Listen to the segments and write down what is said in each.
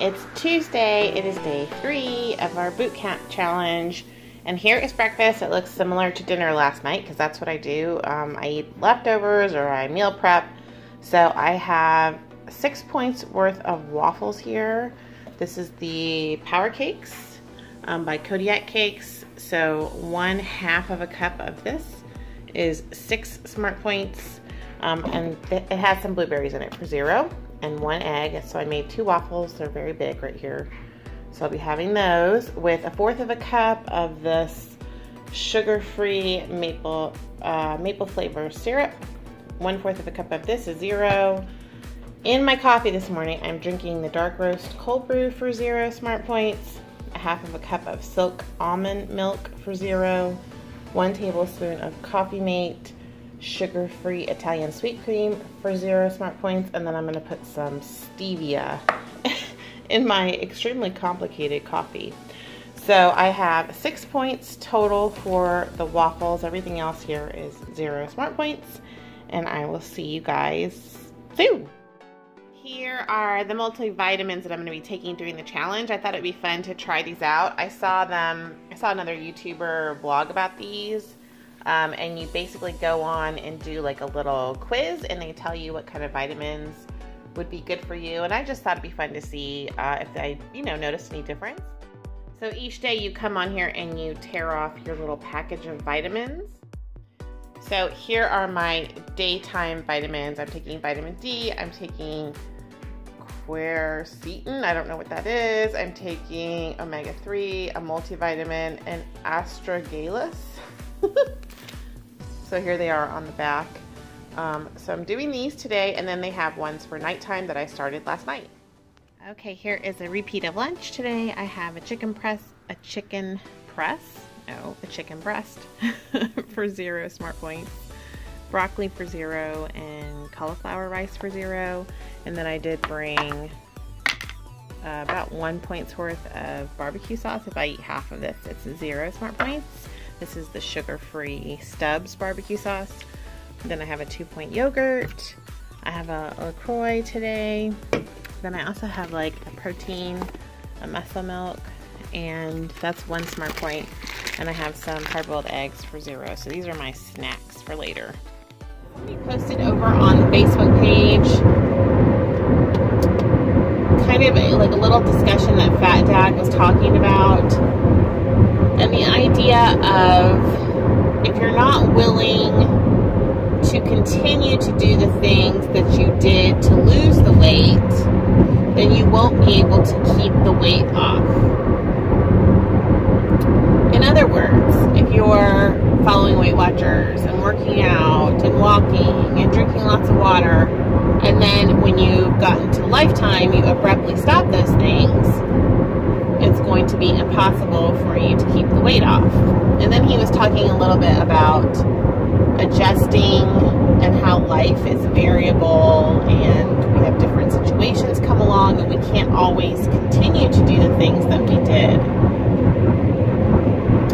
It's Tuesday. It is day 3 of our boot camp challenge. And here is breakfast. It looks similar to dinner last night because that's what I do. I eat leftovers or I meal prep. So I have 6 points worth of waffles here. This is the Power Cakes by Kodiak Cakes. So 1/2 of a cup of this is 6 smart points. And it has some blueberries in it for 0 and 1 egg. So I made 2 waffles. They're very big right here. So I'll be having those with 1/4 of a cup of this sugar-free maple flavor syrup. 1/4 of a cup of this is 0. In my coffee this morning, I'm drinking the dark roast cold brew for 0 smart points. 1/2 of a cup of silk almond milk for 0. 1 tablespoon of Coffee Mate sugar-free Italian sweet cream for 0 smart points. And then I'm going to put some stevia in my extremely complicated coffee. So I have 6 points total for the waffles. Everything else here is 0 smart points. And I will see you guys soon. Here are the multivitamins that I'm going to be taking during the challenge. I thought it'd be fun to try these out. I saw another YouTuber blog about these. And you basically go on and do like a little quiz and they tell you what kind of vitamins would be good for you. And I just thought it'd be fun to see if I, noticed any difference. So each day you come on here and you tear off your little package of vitamins. So here are my daytime vitamins. I'm taking vitamin D. I'm taking quercetin. I don't know what that is. I'm taking omega-3, a multivitamin, and astragalus. So here they are on the back. So I'm doing these today, and then they have ones for nighttime that I started last night. Okay, here is a repeat of lunch today. I have a chicken breast for 0 smart points, broccoli for 0, and cauliflower rice for 0. And then I did bring about 1 point's worth of barbecue sauce. If I eat half of this, it's 0 smart points. This is the sugar-free Stubbs barbecue sauce. Then I have a 2-point yogurt. I have a LaCroix today. Then I also have like a protein, a muscle milk, and that's 1 smart point. And I have some hard-boiled eggs for 0. So these are my snacks for later. We posted over on the Facebook page kind of like a little discussion that Fat Dad was talking about. And the idea of if you're not willing to continue to do the things that you did to lose the weight, then you won't be able to keep the weight off. In other words, if you're following Weight Watchers and working out and walking and drinking lots of water, and then when you've gotten to Lifetime, you abruptly stop those things, it's going to be impossible for you to keep the weight off. And then he was talking a little bit about adjusting and how life is variable and we have different situations come along and we can't always continue to do the things that we did.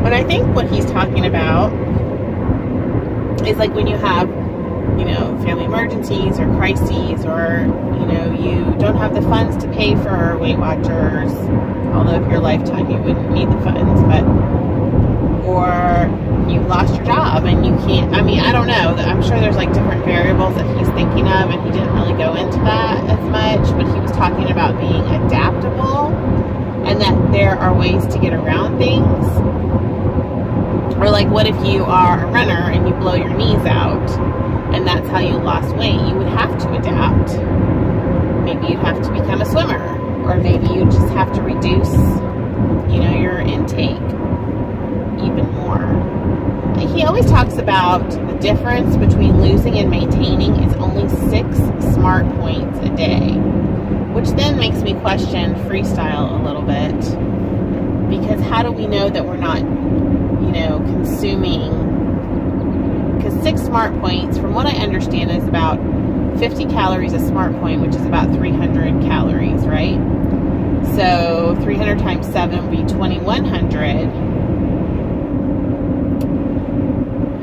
But I think what he's talking about is like when you have, family emergencies or crises, or, you don't have the funds to pay for Weight Watchers, although if you're Lifetime, you wouldn't need the funds, or you lost your job and you can't, I don't know, I'm sure there's like different variables that he's thinking of, and he didn't really go into that as much, but he was talking about being adaptable and that there are ways to get around things. Or like, what if you are a runner and you blow your knees out and that's how you lost weight? You would have to adapt. Maybe you'd have to become a swimmer, or maybe you just have to reduce, your intake even more. He always talks about the difference between losing and maintaining is only 6 smart points a day, which then makes me question Freestyle a little bit, because how do we know that we're not, consuming, because 6 smart points, from what I understand, is about 50 calories a smart point, which is about 300 calories, right? So 300 times 7 would be 2100.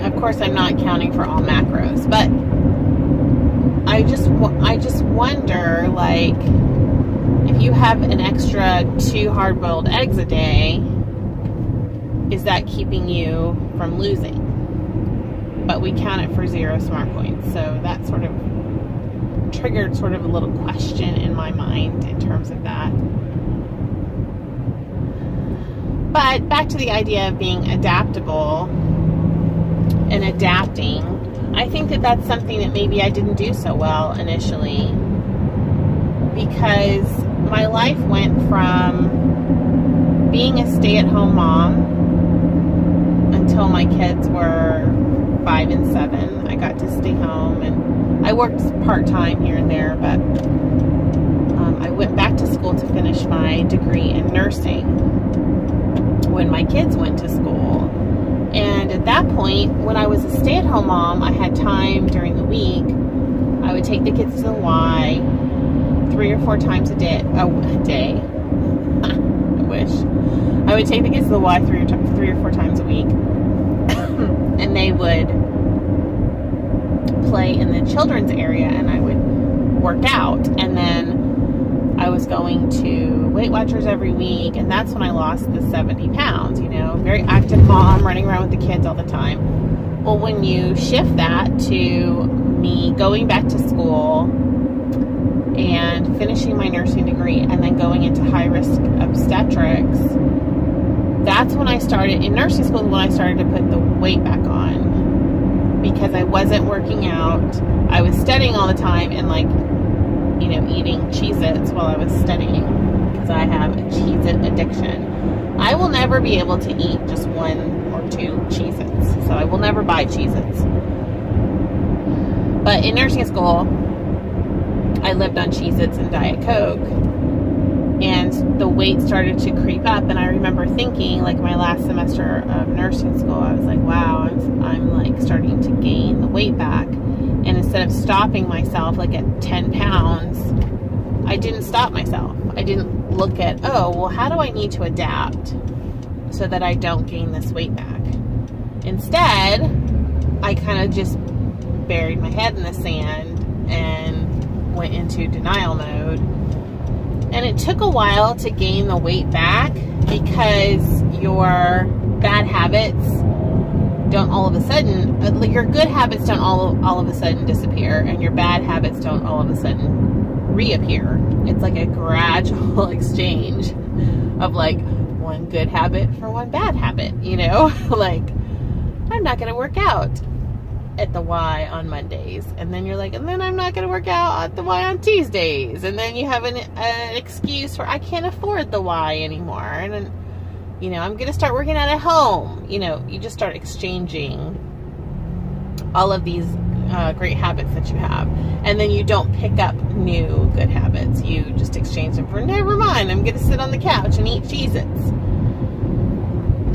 Of course, I'm not counting for all macros, but I just wonder, like, if you have an extra 2 hard-boiled eggs a day, is that keeping you from losing? But we count it for 0 smart points. So that sort of triggered sort of a little question in my mind in terms of that. But back to the idea of being adaptable and adapting, I think that that's something that maybe I didn't do so well initially, because my life went from being a stay-at-home mom until my kids were 5 and 7. I got to stay home, and I worked part-time here and there, but I went back to school to finish my degree in nursing when my kids went to school. And at that point, when I was a stay-at-home mom, I had time during the week. I would take the kids to the Y 3 or 4 times a day. I wish. I would take the kids to the Y 3 or 4 times a week. And they would play in the children's area, and I would work out. And then I was going to Weight Watchers every week, and that's when I lost the 70 pounds, you know, very active mom, running around with the kids all the time. Well, when you shift that to me going back to school and finishing my nursing degree and then going into high-risk obstetrics, that's when I started, in nursing school, when I started to put the weight back on, because I wasn't working out. I was studying all the time and, like, you know, eating Cheez-Its while I was studying, because I have a Cheez-It addiction. I will never be able to eat just 1 or 2 Cheez-Its, so I will never buy Cheez-Its. But in nursing school, I lived on Cheez-Its and Diet Coke, and the weight started to creep up, and I remember thinking, like, my last semester of nursing school, I was like, wow, I'm like starting to gain the weight back. And instead of stopping myself, like, at 10 pounds, I didn't stop myself. I didn't look at, oh, well, how do I need to adapt so that I don't gain this weight back? Instead, I kind of just buried my head in the sand and went into denial mode. And it took a while to gain the weight back, because your bad habits don't all of a sudden, your good habits don't all of a sudden disappear, and your bad habits don't all of a sudden reappear. It's like a gradual exchange of, like, 1 good habit for 1 bad habit, you know? Like, I'm not going to work out at the Y on Mondays, and then you're like, and then I'm not going to work out at the Y on Tuesdays, and then you have an excuse for, I can't afford the Y anymore, and then, you know, I'm going to start working out at home. You know, you just start exchanging all of these great habits that you have, and then you don't pick up new good habits. You just exchange them for, never mind, I'm going to sit on the couch and eat Cheez-Its.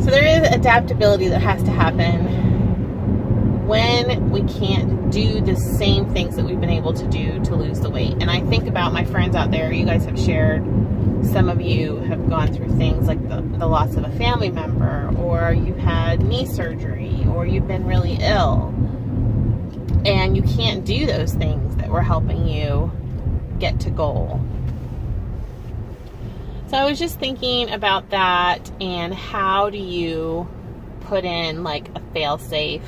So there is adaptability that has to happen when we can't do the same things that we've been able to do to lose the weight. And I think about my friends out there. You guys have shared, some of you have gone through things like the loss of a family member, or you've had knee surgery, or you've been really ill, and you can't do those things that were helping you get to goal. So I was just thinking about that, and how do you put in, like, a fail-safe,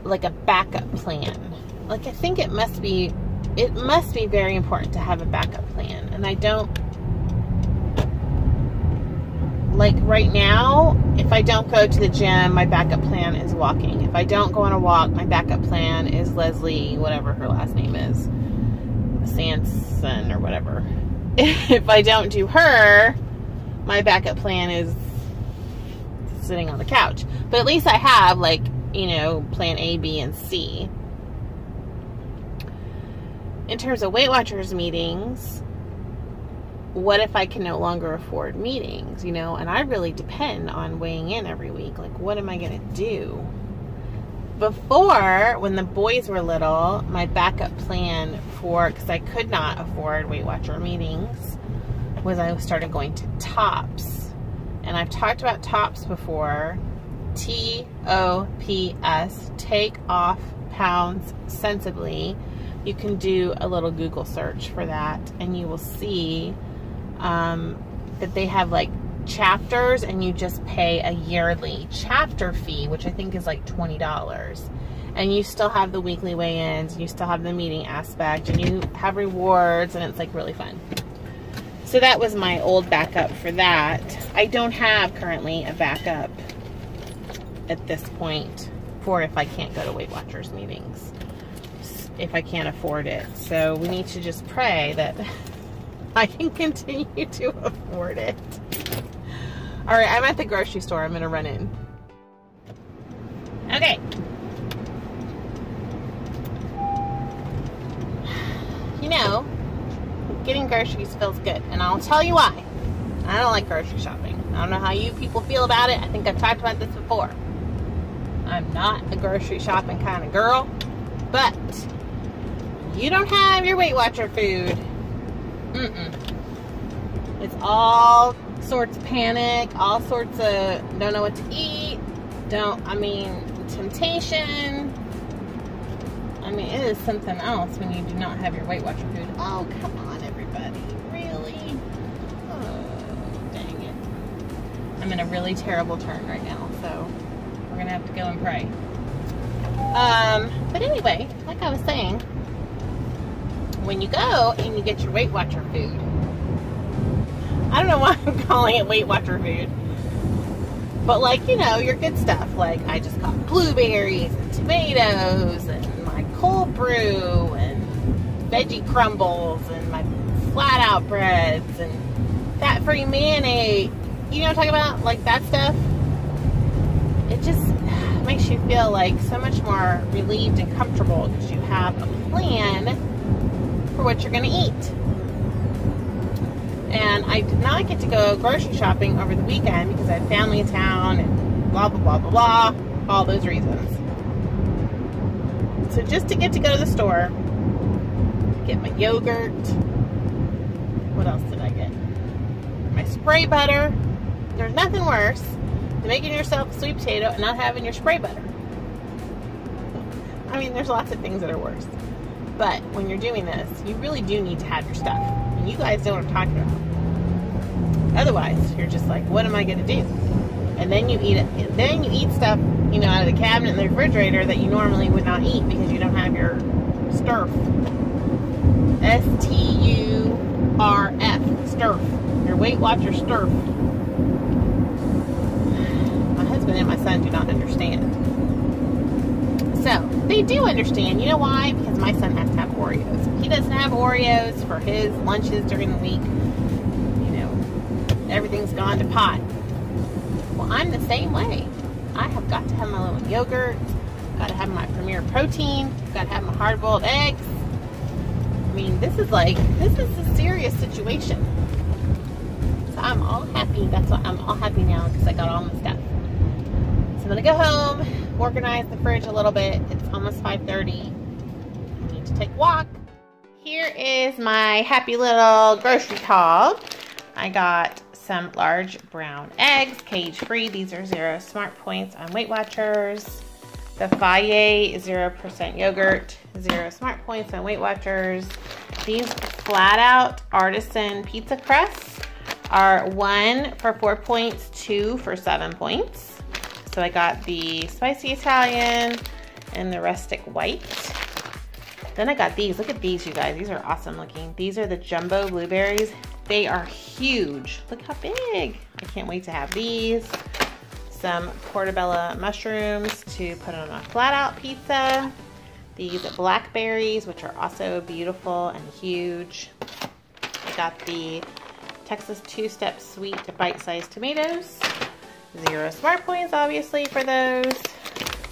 like a backup plan. Like, I think it must be very important to have a backup plan. And I don't, like, right now, if I don't go to the gym, my backup plan is walking. If I don't go on a walk, my backup plan is Leslie, whatever her last name is, Sanson or whatever. If I don't do her, my backup plan is sitting on the couch. But at least I have, like, you know, plan A, B, and C. In terms of Weight Watchers meetings, what if I can no longer afford meetings, you know, and I really depend on weighing in every week. Like, what am I going to do? Before, when the boys were little, my backup plan for, because I could not afford Weight Watcher meetings, was I started going to TOPS. And I've talked about TOPS before. TOPS, take off pounds sensibly. you can do a little Google search for that, and you will see that they have like chapters, and you just pay a yearly chapter fee, which I think is like $20. And you still have the weekly weigh-ins, and you still have the meeting aspect, and you have rewards, and it's like really fun. So that was my old backup for that. I don't have currently a backup at this point for if I can't go to Weight Watchers meetings, if I can't afford it. So we need to just pray that I can continue to afford it. All right, I'm at the grocery store. I'm gonna run in. Okay. You know, getting groceries feels good, and I'll tell you why. I don't like grocery shopping. I don't know how you people feel about it. I think I've talked about this before. I'm not a grocery shopping kind of girl, but you don't have your Weight Watcher food. It's all sorts of panic, all sorts of don't know what to eat, temptation. I mean, it is something else when you do not have your Weight Watcher food. Oh, come on, everybody. Really? Oh, dang it. I'm in a really terrible turn right now, so we're going to have to go and pray. But anyway, like I was saying, when you go and you get your Weight Watcher food, I don't know why I'm calling it Weight Watcher food, but like, you know, your good stuff. Like, I just got blueberries and tomatoes and my cold brew and veggie crumbles and my flat out breads and fat-free mayonnaise. You know what I'm talking about? Like that stuff. It just makes you feel like so much more relieved and comfortable because you have a plan for what you're going to eat. And I did not get to go grocery shopping over the weekend because I had family in town and blah, blah, blah, blah, blah. All those reasons. So just to get to go to the store, get my yogurt. What else did I get? My spray butter. There's nothing worse than making yourself a sweet potato and not having your spray butter. I mean, there's lots of things that are worse. But when you're doing this, you really do need to have your stuff. And you guys know what I'm talking about. Otherwise, you're just like, what am I going to do? And then you eat it. And then you eat stuff, you know, out of the cabinet in the refrigerator that you normally would not eat because you don't have your STURF. S-T-U-R-F. STURF. Your Weight Watcher STURF. My husband and my son do not understand. So, they do understand. You know why? Because my son has to have Oreos. He doesn't have Oreos for his lunches during the week. You know, everything's gone to pot. Well, I'm the same way. I have got to have my little yogurt, got to have my Premier Protein, got to have my hard-boiled eggs. I mean, this is a serious situation. So I'm all happy. That's why I'm all happy now because I got all my stuff. So I'm going to go home, organize the fridge a little bit. It's almost 5:30. I need to take a walk. Here is my happy little grocery haul. I got some large brown eggs, cage-free. These are 0 smart points on Weight Watchers. The Faye 0% yogurt, 0 smart points on Weight Watchers. These flat out artisan pizza crusts are 1 for 4 points, 2 for 7 points. So I got the spicy Italian and the rustic white. Then I got these. Look at these, you guys. These are awesome looking. These are the jumbo blueberries. They are huge. Look how big. I can't wait to have these. Some portobello mushrooms to put on a flat out pizza. These blackberries, which are also beautiful and huge. I got the Texas two-step sweet bite-sized tomatoes. 0 smart points, obviously, for those.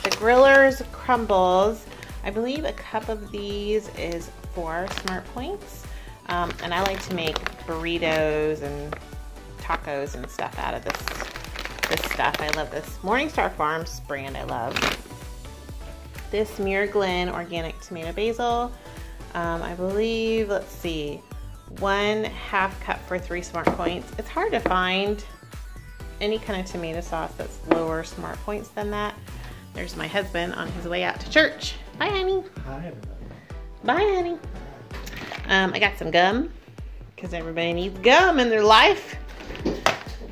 The Grillers crumbles. I believe a cup of these is 4 smart points. And I like to make burritos and tacos and stuff out of this stuff. I love this Morningstar Farms brand. I love this Muir Glen organic tomato basil. I believe, let's see, 1/2 cup for 3 smart points. It's hard to find any kind of tomato sauce that's lower smart points than that. There's my husband on his way out to church. Hi, honey. Hi, everybody. Bye, honey. I got some gum, because everybody needs gum in their life.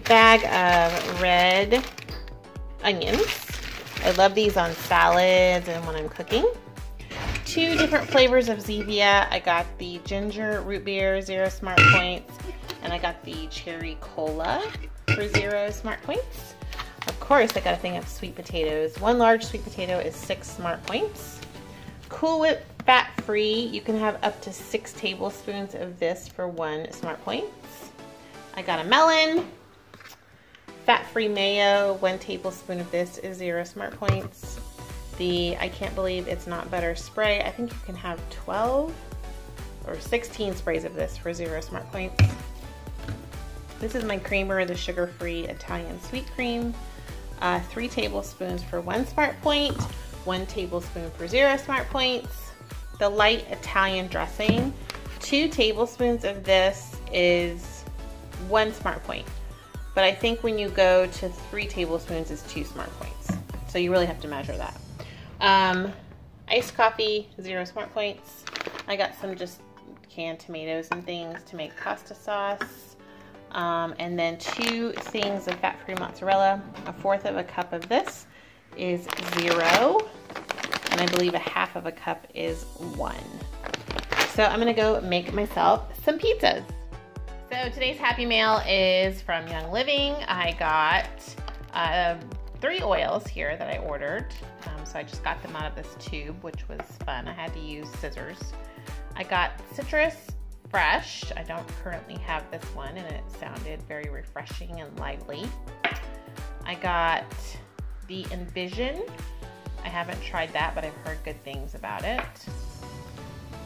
Bag of red onions. I love these on salads and when I'm cooking. 2 different flavors of Zevia. I got the ginger root beer, 0 smart points, and I got the cherry cola for 0 smart points. Of course, I got a thing of sweet potatoes. 1 large sweet potato is 6 smart points. Cool Whip fat-free. You can have up to 6 tablespoons of this for 1 smart points. I got a melon. Fat-free mayo. 1 tablespoon of this is 0 smart points. The I can't believe it's not butter spray. I think you can have 12 or 16 sprays of this for 0 smart points. This is my creamer, the sugar-free Italian sweet cream. 3 tablespoons for 1 smart point, 1 tablespoon for 0 smart points. The light Italian dressing, 2 tablespoons of this is 1 smart point. But I think when you go to 3 tablespoons is 2 smart points. So you really have to measure that. Iced coffee, 0 smart points. I got some just canned tomatoes and things to make pasta sauce. And then 2 things of fat-free mozzarella. 1/4 of a cup of this is 0. And I believe 1/2 of a cup is 1. So I'm gonna go make myself some pizzas. So today's Happy Mail is from Young Living. I got 3 oils here that I ordered. So I just got them out of this tube, which was fun. I had to use scissors. I got Citrus Fresh. I don't currently have this one, and it sounded very refreshing and lively. I got the Envision. I haven't tried that, but I've heard good things about it.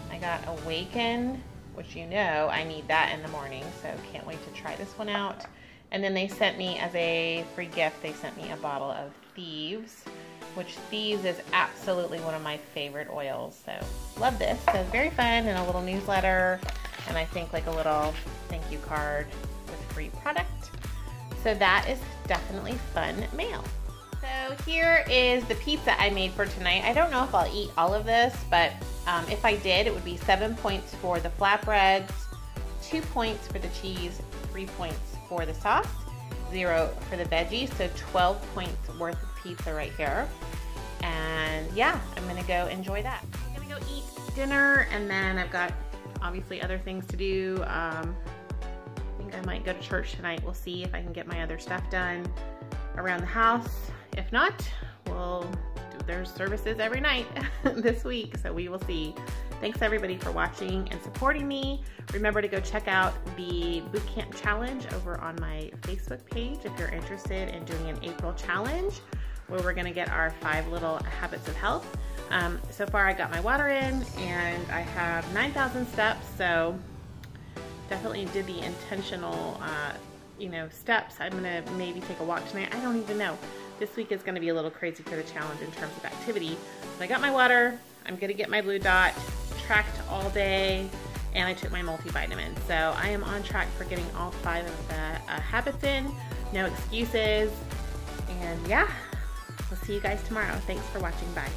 I got Awaken, which you know I need that in the morning, so can't wait to try this one out. And then they sent me, as a free gift, they sent me a bottle of Thieves, which Thieves is absolutely one of my favorite oils. So love this. So very fun, and a little newsletter, and I think like a little thank you card with free product. So that is definitely fun mail. So here is the pizza I made for tonight. I don't know if I'll eat all of this, but if I did, it would be 7 points for the flatbreads, 2 points for the cheese, 3 points for the sauce, 0 for the veggies, so 12 points worth of pizza right here. And yeah, I'm gonna go enjoy that. I'm gonna go eat dinner, and then I've got obviously other things to do. I think I might go to church tonight. We'll see if I can get my other stuff done around the house. If not, there's services every night this week, so we will see. Thanks everybody for watching and supporting me. Remember to go check out the Bootcamp challenge over on my Facebook page if you're interested in doing an April challenge, where we're gonna get our 5 little habits of health. So far I got my water in, and I have 9,000 steps, so definitely did the intentional steps. I'm gonna maybe take a walk tonight. I don't even know. This week is gonna be a little crazy for the challenge in terms of activity. But I got my water, I'm gonna get my Blue Dot, tracked all day, and I took my multivitamin. So I am on track for getting all 5 of the habits in, no excuses. And yeah, we'll see you guys tomorrow. Thanks for watching, bye.